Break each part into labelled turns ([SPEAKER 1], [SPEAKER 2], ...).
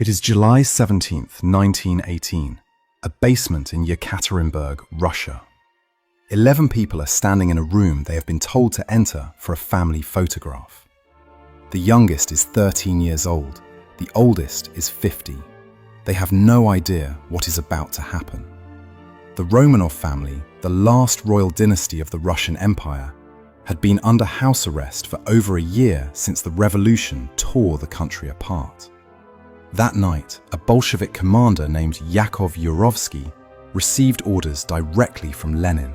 [SPEAKER 1] It is July 17th, 1918, a basement in Yekaterinburg, Russia. 11 people are standing in a room they have been told to enter for a family photograph. The youngest is 13 years old, the oldest is 50. They have no idea what is about to happen. The Romanov family, the last royal dynasty of the Russian Empire, had been under house arrest for over a year since the revolution tore the country apart. That night, a Bolshevik commander named Yakov Yurovsky received orders directly from Lenin.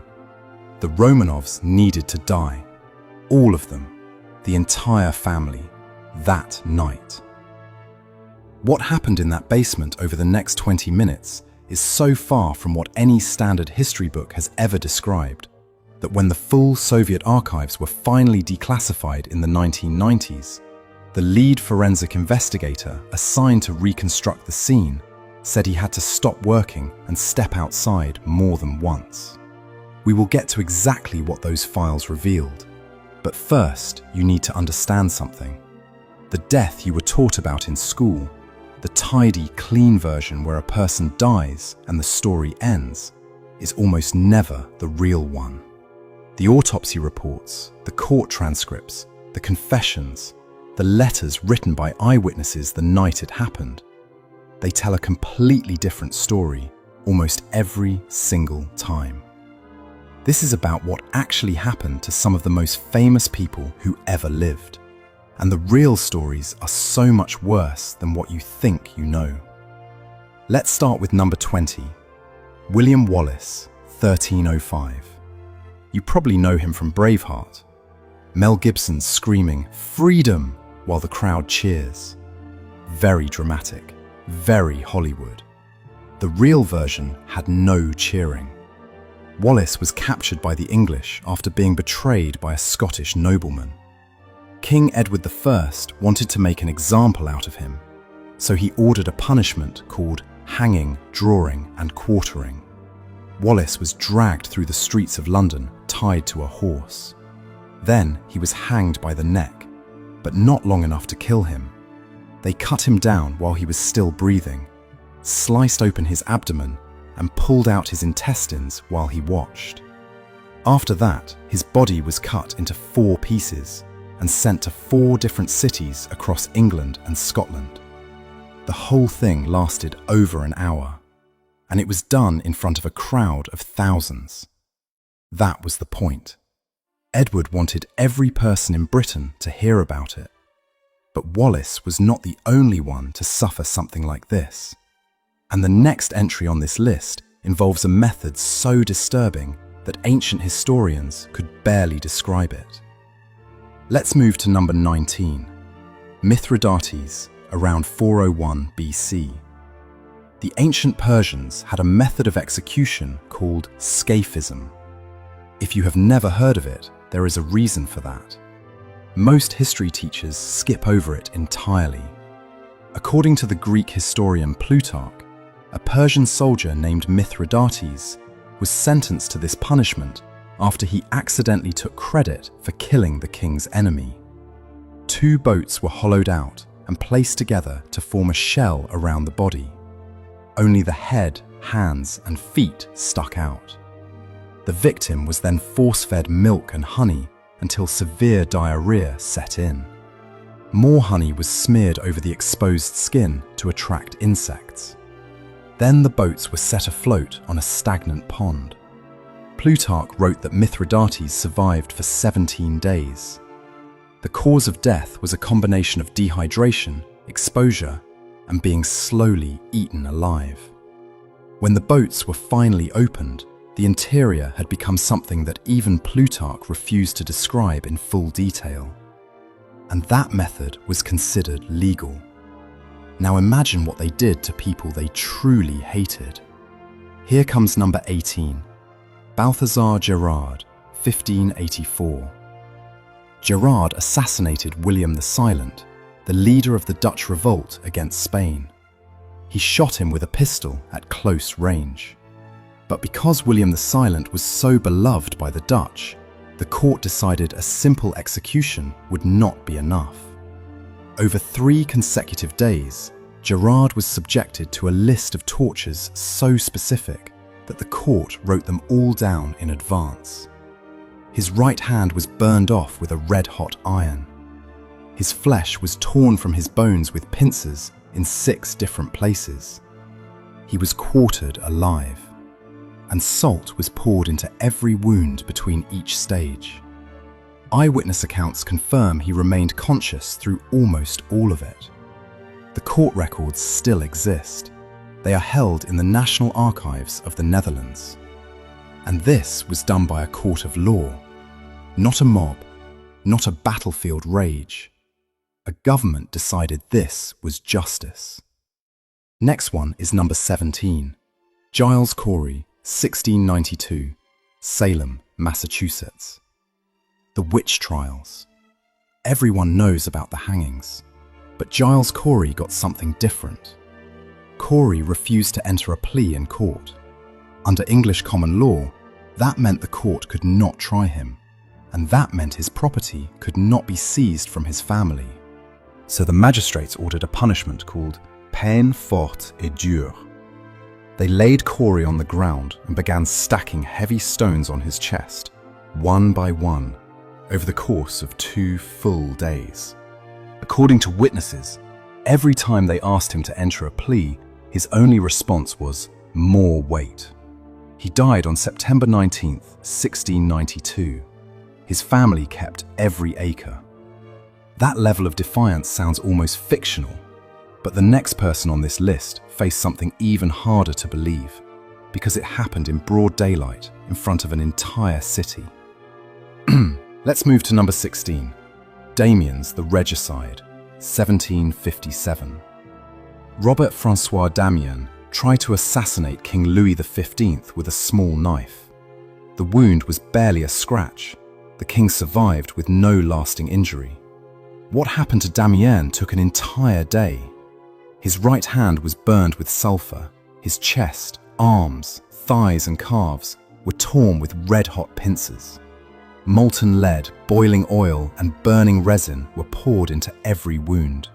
[SPEAKER 1] The Romanovs needed to die. All of them, the entire family, that night. What happened in that basement over the next 20 minutes is so far from what any standard history book has ever described, that when the full Soviet archives were finally declassified in the 1990s, the lead forensic investigator assigned to reconstruct the scene said he had to stop working and step outside more than once. We will get to exactly what those files revealed, but first you need to understand something. The death you were taught about in school, the tidy, clean version where a person dies and the story ends, is almost never the real one. The autopsy reports, the court transcripts, the confessions, the letters written by eyewitnesses the night it happened, they tell a completely different story almost every single time. This is about what actually happened to some of the most famous people who ever lived. And the real stories are so much worse than what you think you know. Let's start with number 20, William Wallace, 1305. You probably know him from Braveheart. Mel Gibson screaming, "Freedom!" while the crowd cheers. Very dramatic, very Hollywood. The real version had no cheering. Wallace was captured by the English after being betrayed by a Scottish nobleman. King Edward I wanted to make an example out of him, so he ordered a punishment called hanging, drawing, and quartering. Wallace was dragged through the streets of London, tied to a horse. Then he was hanged by the neck, but not long enough to kill him. They cut him down while he was still breathing, sliced open his abdomen, and pulled out his intestines while he watched. After that, his body was cut into 4 pieces and sent to 4 different cities across England and Scotland. The whole thing lasted over an hour, and it was done in front of a crowd of thousands. That was the point. Edward wanted every person in Britain to hear about it. But Wallace was not the only one to suffer something like this. And the next entry on this list involves a method so disturbing that ancient historians could barely describe it. Let's move to number 19, Mithridates, around 401 BC. The ancient Persians had a method of execution called scaphism. If you have never heard of it, there is a reason for that. Most history teachers skip over it entirely. According to the Greek historian Plutarch, a Persian soldier named Mithridates was sentenced to this punishment after he accidentally took credit for killing the king's enemy. 2 boats were hollowed out and placed together to form a shell around the body. Only the head, hands, and feet stuck out. The victim was then force-fed milk and honey until severe diarrhea set in. More honey was smeared over the exposed skin to attract insects. Then the boats were set afloat on a stagnant pond. Plutarch wrote that Mithridates survived for 17 days. The cause of death was a combination of dehydration, exposure, and being slowly eaten alive. When the boats were finally opened, the interior had become something that even Plutarch refused to describe in full detail. And that method was considered legal. Now imagine what they did to people they truly hated. Here comes number 18, Balthazar Gerard, 1584. Gerard assassinated William the Silent, the leader of the Dutch revolt against Spain. He shot him with a pistol at close range. But because William the Silent was so beloved by the Dutch, the court decided a simple execution would not be enough. Over 3 consecutive days, Gerard was subjected to a list of tortures so specific that the court wrote them all down in advance. His right hand was burned off with a red-hot iron. His flesh was torn from his bones with pincers in 6 different places. He was quartered alive, and salt was poured into every wound between each stage. Eyewitness accounts confirm he remained conscious through almost all of it. The court records still exist. They are held in the National Archives of the Netherlands. And this was done by a court of law, not a mob, not a battlefield rage. A government decided this was justice. Next one is number 17. Giles Corey, 1692, Salem, Massachusetts. The witch trials. Everyone knows about the hangings, but Giles Corey got something different. Corey refused to enter a plea in court. Under English common law, that meant the court could not try him, and that meant his property could not be seized from his family. So the magistrates ordered a punishment called peine forte et dure. They laid Corey on the ground and began stacking heavy stones on his chest, one by one, over the course of 2 full days. According to witnesses, every time they asked him to enter a plea, his only response was more weight. He died on September 19th, 1692. His family kept every acre. That level of defiance sounds almost fictional, but the next person on this list faced something even harder to believe, because it happened in broad daylight in front of an entire city. Let's move to number 16. Damiens the Regicide, 1757. Robert François Damien tried to assassinate King Louis XV with a small knife. The wound was barely a scratch. The king survived with no lasting injury. What happened to Damien took an entire day. His right hand was burned with sulfur. His chest, arms, thighs and calves were torn with red-hot pincers. Molten lead, boiling oil and burning resin were poured into every wound.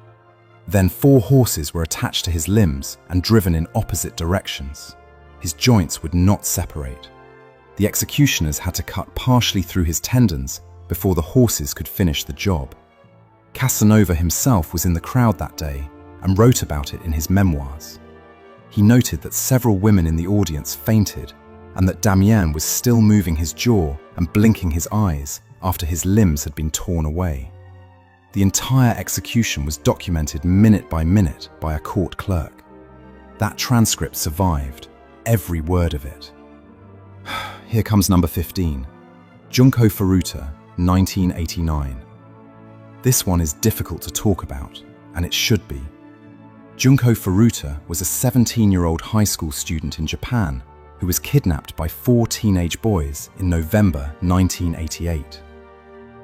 [SPEAKER 1] Then 4 horses were attached to his limbs and driven in opposite directions. His joints would not separate. The executioners had to cut partially through his tendons before the horses could finish the job. Casanova himself was in the crowd that day and wrote about it in his memoirs. He noted that several women in the audience fainted and that Damien was still moving his jaw and blinking his eyes after his limbs had been torn away. The entire execution was documented minute by minute by a court clerk. That transcript survived, every word of it. Here comes number 15. Junko Furuta, 1989. This one is difficult to talk about, and it should be. Junko Furuta was a 17-year-old high school student in Japan who was kidnapped by 4 teenage boys in November 1988.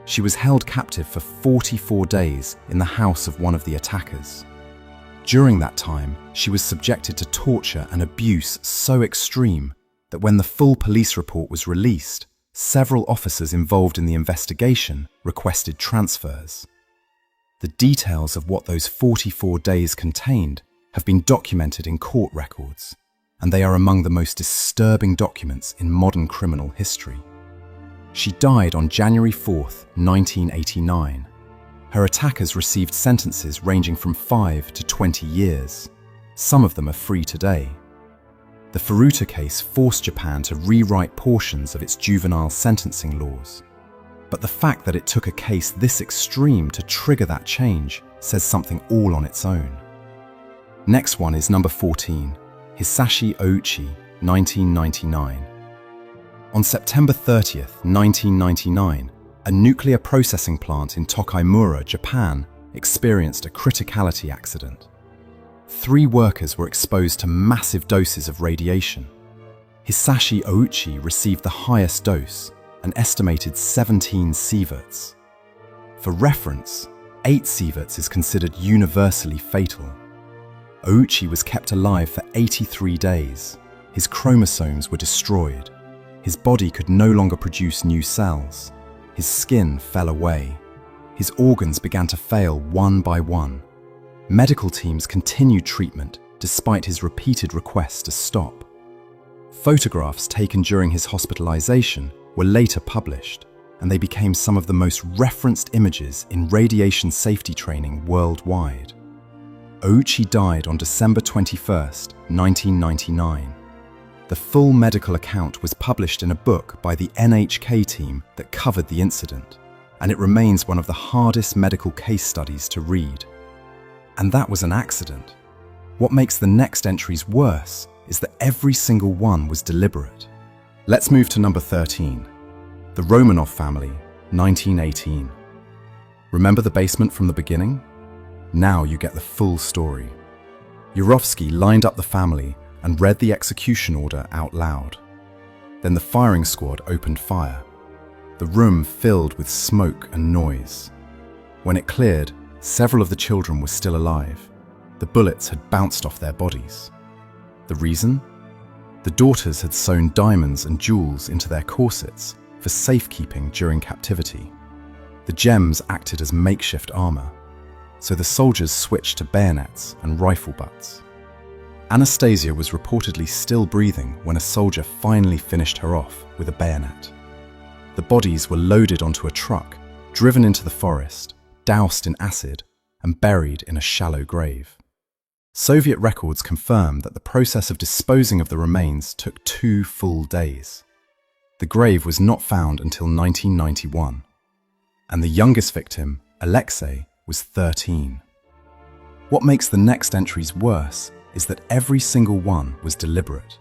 [SPEAKER 1] She was held captive for 44 days in the house of one of the attackers. During that time, she was subjected to torture and abuse so extreme that when the full police report was released, several officers involved in the investigation requested transfers. The details of what those 44 days contained have been documented in court records, and they are among the most disturbing documents in modern criminal history. She died on January 4th, 1989. Her attackers received sentences ranging from 5 to 20 years. Some of them are free today. The Furuta case forced Japan to rewrite portions of its juvenile sentencing laws. But the fact that it took a case this extreme to trigger that change says something all on its own. Next one is number 14, Hisashi Ouchi, 1999. On September 30th, 1999, a nuclear processing plant in Tokaimura, Japan, experienced a criticality accident. 3 workers were exposed to massive doses of radiation. Hisashi Ouchi received the highest dose, an estimated 17 sieverts. For reference, 8 sieverts is considered universally fatal. Ouchi was kept alive for 83 days. His chromosomes were destroyed. His body could no longer produce new cells. His skin fell away. His organs began to fail one by one. Medical teams continued treatment despite his repeated requests to stop. Photographs taken during his hospitalization were later published, and they became some of the most referenced images in radiation safety training worldwide. Ouchi died on December 21, 1999. The full medical account was published in a book by the NHK team that covered the incident, and it remains one of the hardest medical case studies to read. And that was an accident. What makes the next entries worse is that every single one was deliberate. Let's move to number 13. The Romanov family, 1918. Remember the basement from the beginning? Now you get the full story. Yurovsky lined up the family and read the execution order out loud. Then the firing squad opened fire. The room filled with smoke and noise. When it cleared, several of the children were still alive. The bullets had bounced off their bodies. The reason? The daughters had sewn diamonds and jewels into their corsets for safekeeping during captivity. The gems acted as makeshift armor, so the soldiers switched to bayonets and rifle butts. Anastasia was reportedly still breathing when a soldier finally finished her off with a bayonet. The bodies were loaded onto a truck, driven into the forest, doused in acid, and buried in a shallow grave. Soviet records confirm that the process of disposing of the remains took 2 full days. The grave was not found until 1991, and the youngest victim, Alexei, was 13. What makes the next entries worse is that every single one was deliberate.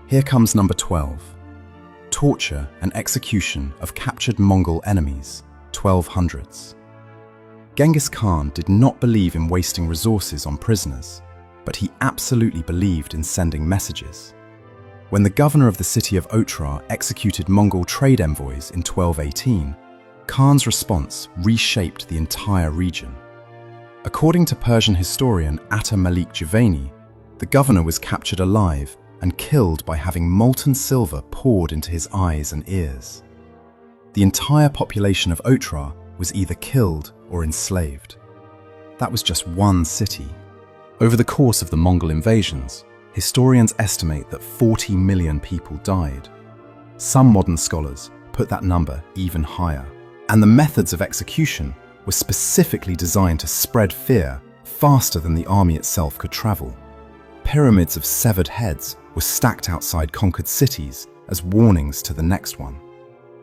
[SPEAKER 1] Here comes number 12. Torture and execution of captured Mongol enemies, 1200s. Genghis Khan did not believe in wasting resources on prisoners, but he absolutely believed in sending messages. When the governor of the city of Otrar executed Mongol trade envoys in 1218, Khan's response reshaped the entire region. According to Persian historian Atta Malik Juvayni, the governor was captured alive and killed by having molten silver poured into his eyes and ears. The entire population of Otrar was either killed or enslaved. That was just one city. Over the course of the Mongol invasions, historians estimate that 40 million people died. Some modern scholars put that number even higher. And the methods of execution were specifically designed to spread fear faster than the army itself could travel. Pyramids of severed heads were stacked outside conquered cities as warnings to the next one.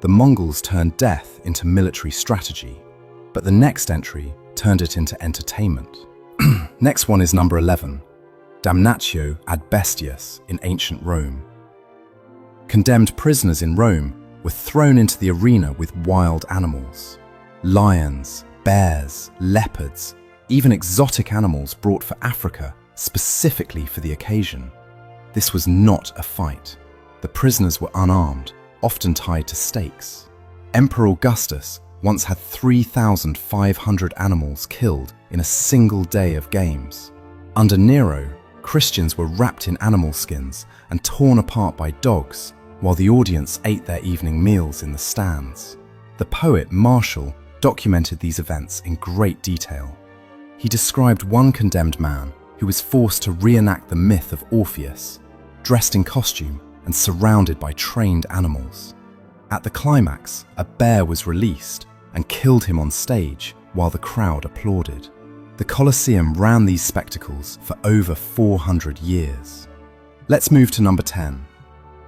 [SPEAKER 1] The Mongols turned death into military strategy, but the next entry turned it into entertainment. Next one is number 11, Damnatio ad bestias in ancient Rome. Condemned prisoners in Rome were thrown into the arena with wild animals. Lions, bears, leopards, even exotic animals brought for Africa specifically for the occasion. This was not a fight. The prisoners were unarmed, often tied to stakes. Emperor Augustus once had 3,500 animals killed in a single day of games. Under Nero, Christians were wrapped in animal skins and torn apart by dogs, while the audience ate their evening meals in the stands. The poet Martial documented these events in great detail. He described one condemned man who was forced to reenact the myth of Orpheus, dressed in costume and surrounded by trained animals. At the climax, a bear was released and killed him on stage while the crowd applauded. The Colosseum ran these spectacles for over 400 years. Let's move to number 10.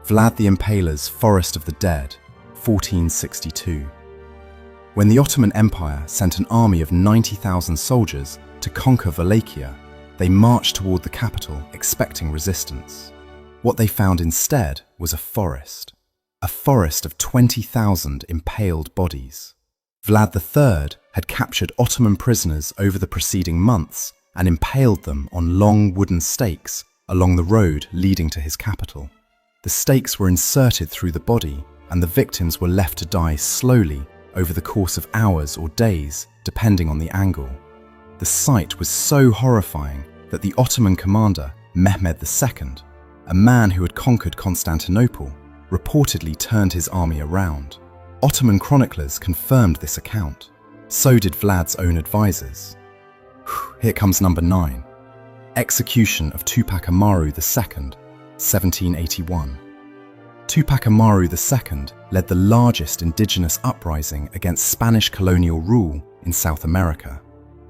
[SPEAKER 1] Vlad the Impaler's Forest of the Dead, 1462. When the Ottoman Empire sent an army of 90,000 soldiers to conquer Wallachia, they marched toward the capital expecting resistance. What they found instead was a forest of 20,000 impaled bodies. Vlad III had captured Ottoman prisoners over the preceding months and impaled them on long wooden stakes along the road leading to his capital. The stakes were inserted through the body, and the victims were left to die slowly over the course of hours or days, depending on the angle. The sight was so horrifying that the Ottoman commander, Mehmed II, a man who had conquered Constantinople, reportedly turned his army around. Ottoman chroniclers confirmed this account. So did Vlad's own advisors. Here comes number 9. Execution of Tupac Amaru II, 1781. Tupac Amaru II led the largest indigenous uprising against Spanish colonial rule in South America.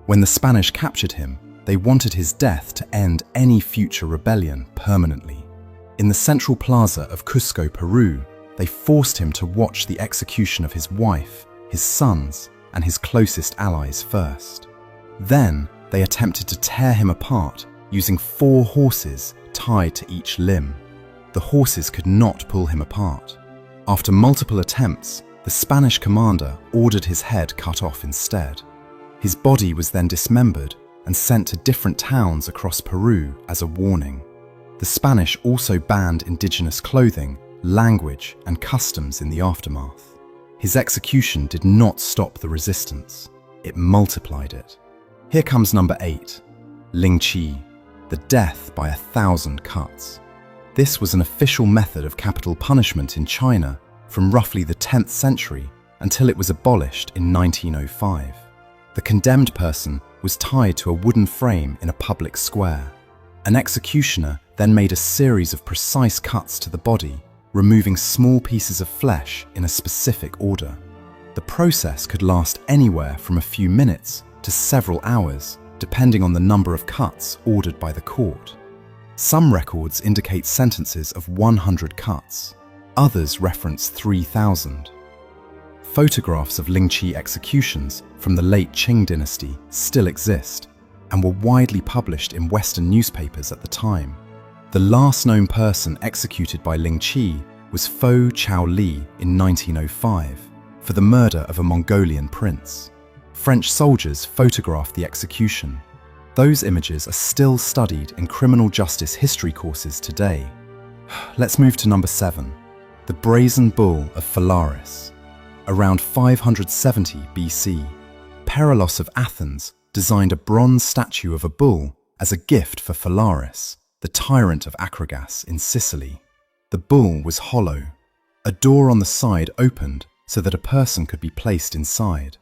[SPEAKER 1] When the Spanish captured him, they wanted his death to end any future rebellion permanently. In the central plaza of Cusco, Peru, they forced him to watch the execution of his wife, his sons, and his closest allies first. Then, they attempted to tear him apart using 4 horses tied to each limb. The horses could not pull him apart. After multiple attempts, the Spanish commander ordered his head cut off instead. His body was then dismembered and sent to different towns across Peru as a warning. The Spanish also banned indigenous clothing, language, and customs in the aftermath. His execution did not stop the resistance, it multiplied it. Here comes number 8, Ling Chi, the death by 1,000 cuts. This was an official method of capital punishment in China from roughly the 10th century until it was abolished in 1905. The condemned person was tied to a wooden frame in a public square. An executioner then made a series of precise cuts to the body, removing small pieces of flesh in a specific order. The process could last anywhere from a few minutes to several hours, depending on the number of cuts ordered by the court. Some records indicate sentences of 100 cuts. Others reference 3,000. Photographs of Ling Chi executions from the late Qing dynasty still exist and were widely published in Western newspapers at the time. The last known person executed by Ling Chi was Fo Chao Li in 1905 for the murder of a Mongolian prince. French soldiers photographed the execution. Those images are still studied in criminal justice history courses today. Let's move to number 7, the Brazen Bull of Phalaris. Around 570 BC, Perilos of Athens designed a bronze statue of a bull as a gift for Phalaris, the tyrant of Acragas in Sicily. The bull was hollow. A door on the side opened so that a person could be placed inside.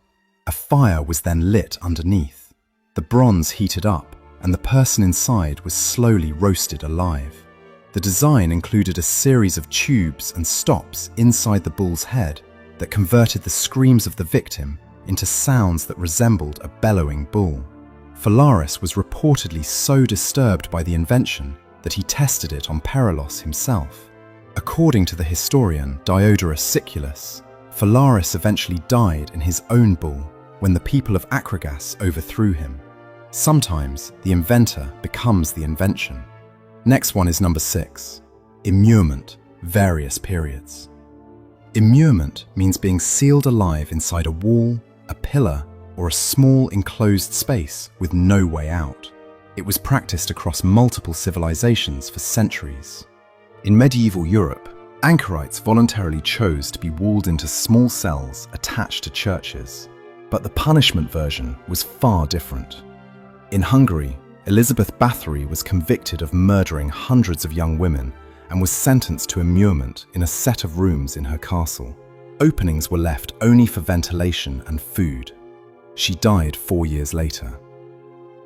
[SPEAKER 1] A fire was then lit underneath. The bronze heated up, and the person inside was slowly roasted alive. The design included a series of tubes and stops inside the bull's head that converted the screams of the victim into sounds that resembled a bellowing bull. Phalaris was reportedly so disturbed by the invention that he tested it on Perilos himself. According to the historian Diodorus Siculus, Phalaris eventually died in his own bull when the people of Acragas overthrew him. Sometimes the inventor becomes the invention. Next one is number 6, immurement, various periods. Immurement means being sealed alive inside a wall, a pillar, or a small enclosed space with no way out. It was practiced across multiple civilizations for centuries. In medieval Europe, anchorites voluntarily chose to be walled into small cells attached to churches. But the punishment version was far different. In Hungary, Elizabeth Bathory was convicted of murdering hundreds of young women and was sentenced to immurement in a set of rooms in her castle. Openings were left only for ventilation and food. She died 4 years later.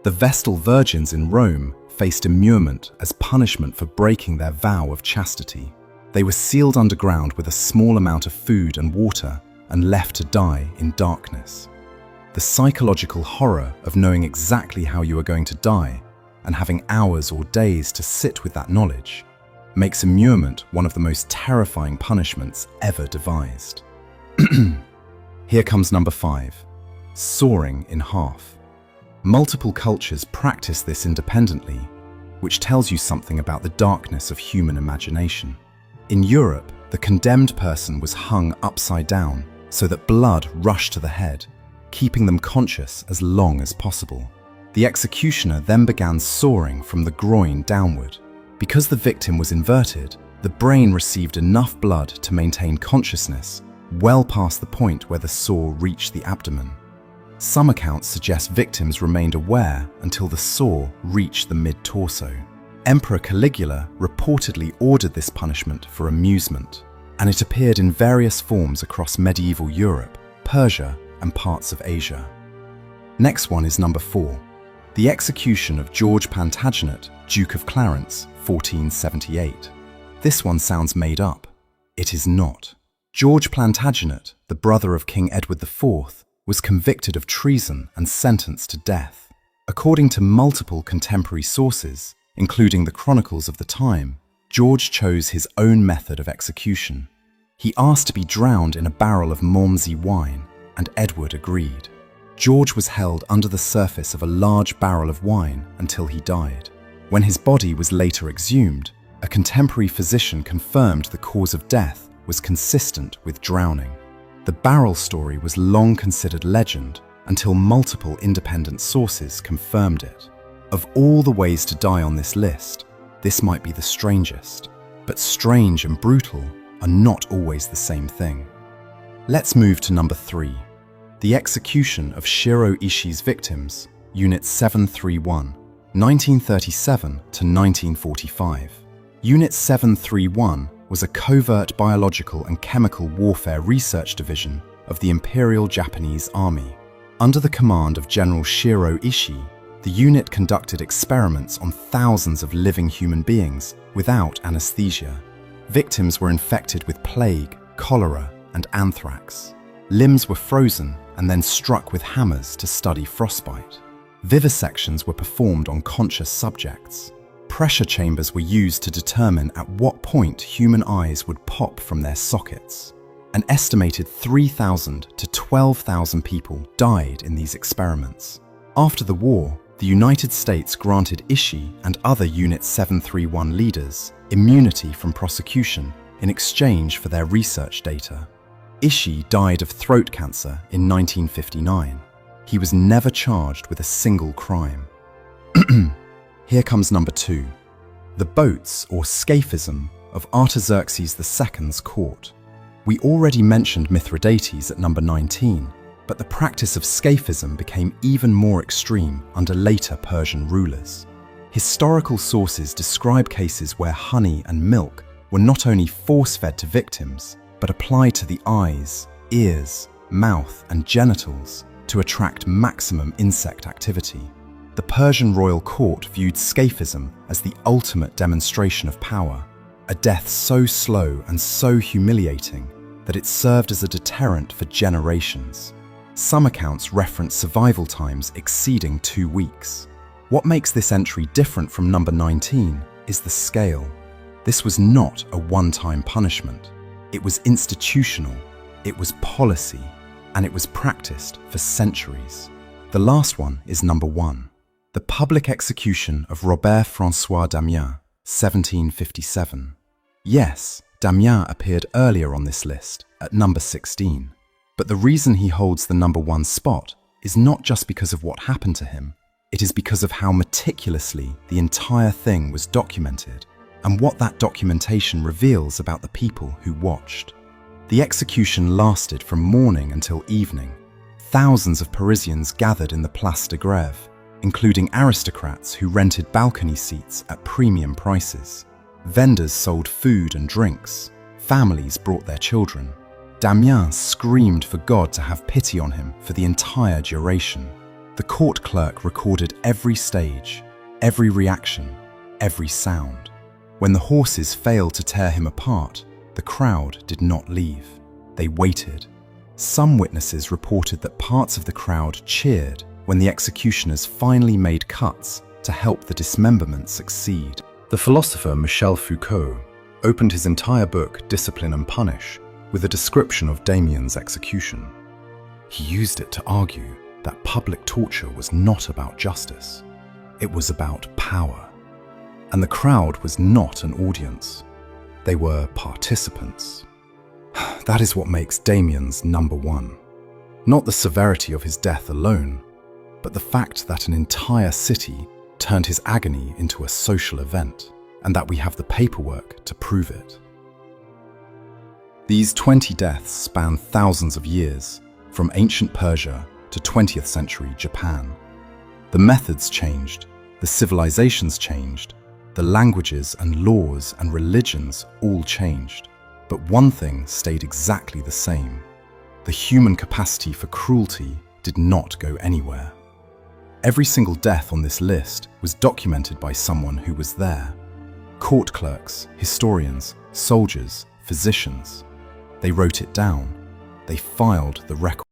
[SPEAKER 1] The Vestal virgins in Rome faced immurement as punishment for breaking their vow of chastity. They were sealed underground with a small amount of food and water and left to die in darkness. The psychological horror of knowing exactly how you are going to die and having hours or days to sit with that knowledge makes immurement one of the most terrifying punishments ever devised. Here comes number 5, sawing in half. Multiple cultures practice this independently, which tells you something about the darkness of human imagination. In Europe, the condemned person was hung upside down so that blood rushed to the head, keeping them conscious as long as possible. The executioner then began sawing from the groin downward. Because the victim was inverted, the brain received enough blood to maintain consciousness well past the point where the saw reached the abdomen. Some accounts suggest victims remained aware until the saw reached the mid-torso. Emperor Caligula reportedly ordered this punishment for amusement, and it appeared in various forms across medieval Europe, Persia, and parts of Asia. Next one is number 4, The execution of George Plantagenet, Duke of Clarence, 1478. This one sounds made up. It is not. George Plantagenet, the brother of King Edward IV, was convicted of treason and sentenced to death. According to multiple contemporary sources, including the chronicles of the time, George chose his own method of execution. He asked to be drowned in a barrel of Malmsey wine, and Edward agreed. George was held under the surface of a large barrel of wine until he died. When his body was later exhumed, a contemporary physician confirmed the cause of death was consistent with drowning. The barrel story was long considered legend until multiple independent sources confirmed it. Of all the ways to die on this list, this might be the strangest, but strange and brutal are not always the same thing. Let's move to number 3. The execution of Shiro Ishii's victims, Unit 731, 1937 to 1945. Unit 731 was a covert biological and chemical warfare research division of the Imperial Japanese Army. Under the command of General Shiro Ishii, the unit conducted experiments on thousands of living human beings without anesthesia. Victims were infected with plague, cholera, and anthrax. Limbs were frozen and then struck with hammers to study frostbite. Vivisections were performed on conscious subjects. Pressure chambers were used to determine at what point human eyes would pop from their sockets. An estimated 3,000 to 12,000 people died in these experiments. After the war, the United States granted Ishii and other Unit 731 leaders immunity from prosecution in exchange for their research data. Ishii died of throat cancer in 1959. He was never charged with a single crime. Here comes number 2. The boats or scaphism of Artaxerxes II's court. We already mentioned Mithridates at number 19, but the practice of scaphism became even more extreme under later Persian rulers. Historical sources describe cases where honey and milk were not only force-fed to victims, but applied to the eyes, ears, mouth, and genitals to attract maximum insect activity. The Persian royal court viewed scaphism as the ultimate demonstration of power, a death so slow and so humiliating that it served as a deterrent for generations. Some accounts reference survival times exceeding 2 weeks. What makes this entry different from number 19 is the scale. This was not a one-time punishment. It was institutional, it was policy, and it was practiced for centuries. The last one is number 1. The public execution of Robert-François Damiens, 1757. Yes, Damiens appeared earlier on this list, at number 16. But the reason he holds the number 1 spot is not just because of what happened to him, it is because of how meticulously the entire thing was documented and what that documentation reveals about the people who watched. The execution lasted from morning until evening. Thousands of Parisians gathered in the Place de Grève, including aristocrats who rented balcony seats at premium prices. Vendors sold food and drinks. Families brought their children. Damiens screamed for God to have pity on him for the entire duration. The court clerk recorded every stage, every reaction, every sound. When the horses failed to tear him apart, the crowd did not leave. They waited. Some witnesses reported that parts of the crowd cheered when the executioners finally made cuts to help the dismemberment succeed. The philosopher Michel Foucault opened his entire book, Discipline and Punish, with a description of Damiens' execution. He used it to argue that public torture was not about justice. It was about power. And the crowd was not an audience. They were participants. That is what makes Damiens number 1. Not the severity of his death alone, but the fact that an entire city turned his agony into a social event, and that we have the paperwork to prove it. These 20 deaths span thousands of years, from ancient Persia to 20th century Japan. The methods changed, the civilizations changed, the languages and laws and religions all changed. But one thing stayed exactly the same. The human capacity for cruelty did not go anywhere. Every single death on this list was documented by someone who was there. Court clerks, historians, soldiers, physicians. They wrote it down. They filed the record.